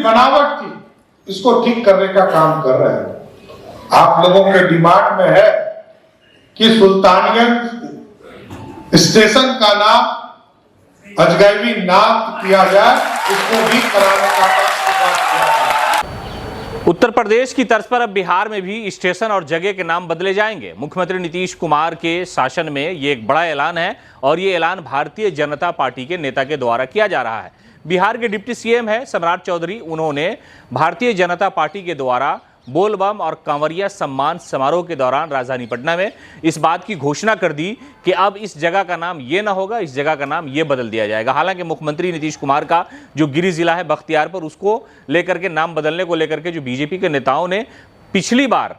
बनावट थी, इसको ठीक करने का काम कर रहे हैं। आप लोगों के डिमांड में है कि सुल्तानगंज स्टेशन का नाम अजगैबी नाथ किया जाए, इसको भी कराने का काम किया जाए। उत्तर प्रदेश की तर्ज पर अब बिहार में भी स्टेशन और जगह के नाम बदले जाएंगे। मुख्यमंत्री नीतीश कुमार के शासन में ये एक बड़ा ऐलान है और ये ऐलान भारतीय जनता पार्टी के नेता के द्वारा किया जा रहा है। बिहार के डिप्टी सीएम है सम्राट चौधरी, उन्होंने भारतीय जनता पार्टी के द्वारा बोलबम और कांवरिया सम्मान समारोह के दौरान राजधानी पटना में इस बात की घोषणा कर दी कि अब इस जगह का नाम ये ना होगा, इस जगह का नाम ये बदल दिया जाएगा। हालांकि मुख्यमंत्री नीतीश कुमार का जो गिरी जिला है बख्तियारपुर, उसको लेकर के नाम बदलने को लेकर के जो बीजेपी के नेताओं ने पिछली बार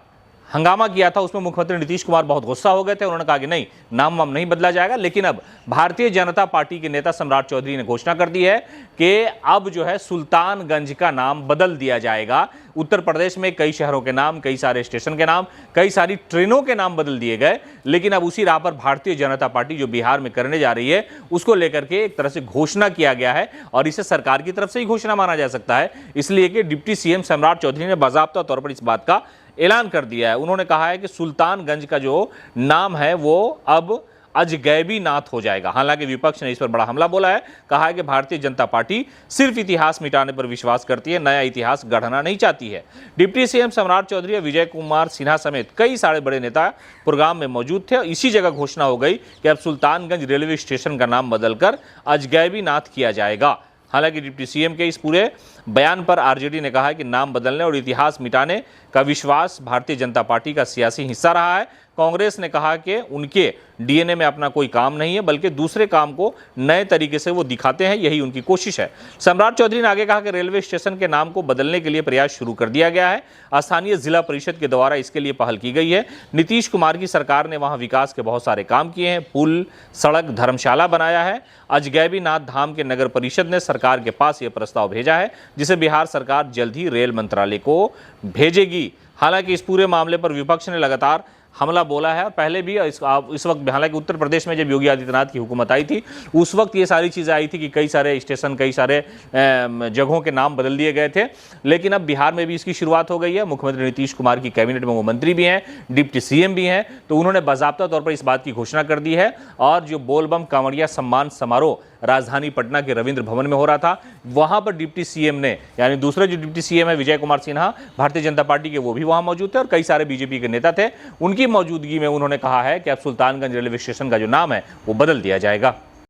हंगामा किया था, उसमें मुख्यमंत्री नीतीश कुमार बहुत गुस्सा हो गए थे। उन्होंने कहा कि नहीं, नाम वाम नहीं बदला जाएगा। लेकिन अब भारतीय जनता पार्टी के नेता सम्राट चौधरी ने घोषणा कर दी है कि अब जो है सुल्तानगंज का नाम बदल दिया जाएगा। उत्तर प्रदेश में कई शहरों के नाम, कई सारे स्टेशन के नाम, कई सारी ट्रेनों के नाम बदल दिए गए, लेकिन अब उसी राह पर भारतीय जनता पार्टी जो बिहार में करने जा रही है उसको लेकर के एक तरह से घोषणा किया गया है और इसे सरकार की तरफ से ही घोषणा माना जा सकता है, इसलिए कि डिप्टी सीएम सम्राट चौधरी ने बाकायदा तौर पर इस बात का ऐलान कर दिया है। उन्होंने कहा है कि सुल्तानगंज का जो नाम है वो अब अजगैबी नाथ हो जाएगा। हालांकि विपक्ष ने इस पर बड़ा हमला बोला है, कहा है कि भारतीय जनता पार्टी सिर्फ इतिहास मिटाने पर विश्वास करती है, नया इतिहास गढ़ना नहीं चाहती है। डिप्टी सीएम सम्राट चौधरी और विजय कुमार सिन्हा समेत कई सारे बड़े नेता प्रोग्राम में मौजूद थे और इसी जगह घोषणा हो गई कि अब सुल्तानगंज रेलवे स्टेशन का नाम बदलकर अजगैबी नाथ किया जाएगा। हालांकि डिप्टी सीएम के इस पूरे बयान पर आरजेडी ने कहा है कि नाम बदलने और इतिहास मिटाने का विश्वास भारतीय जनता पार्टी का सियासी हिस्सा रहा है। कांग्रेस ने कहा कि उनके डीएनए में अपना कोई काम नहीं है, बल्कि दूसरे काम को नए तरीके से वो दिखाते हैं, यही उनकी कोशिश है। सम्राट चौधरी ने आगे कहा कि रेलवे स्टेशन के नाम को बदलने के लिए प्रयास शुरू कर दिया गया है। स्थानीय जिला परिषद के द्वारा इसके लिए पहल की गई है। नीतीश कुमार की सरकार ने वहां विकास के बहुत सारे काम किए हैं, पुल, सड़क, धर्मशाला बनाया है। अजगैबी नाथ धाम के नगर परिषद ने सरकार के पास यह प्रस्ताव भेजा है, जिसे बिहार सरकार जल्द ही रेल मंत्रालय को भेजेगी। हालांकि इस पूरे मामले पर विपक्ष ने लगातार हमला बोला है। पहले भी इस वक्त, हालांकि उत्तर प्रदेश में जब योगी आदित्यनाथ की हुकूमत आई थी उस वक्त ये सारी चीज़ें आई थी कि कई सारे स्टेशन, कई सारे जगहों के नाम बदल दिए गए थे, लेकिन अब बिहार में भी इसकी शुरुआत हो गई है। मुख्यमंत्री नीतीश कुमार की कैबिनेट में वो मंत्री भी हैं, डिप्टी सीएम भी हैं, तो उन्होंने बाकायदा तौर पर इस बात की घोषणा कर दी है। और जो बोलबम कांवरिया सम्मान समारोह राजधानी पटना के रविंद्र भवन में हो रहा था, वहां पर डिप्टी सीएम ने, यानी दूसरे जो डिप्टी सीएम है विजय कुमार सिन्हा भारतीय जनता पार्टी के, वो भी वहां मौजूद थे और कई सारे बीजेपी के नेता थे। उनकी मौजूदगी में उन्होंने कहा है कि अब सुल्तानगंज रेलवे स्टेशन का जो नाम है वो बदल दिया जाएगा।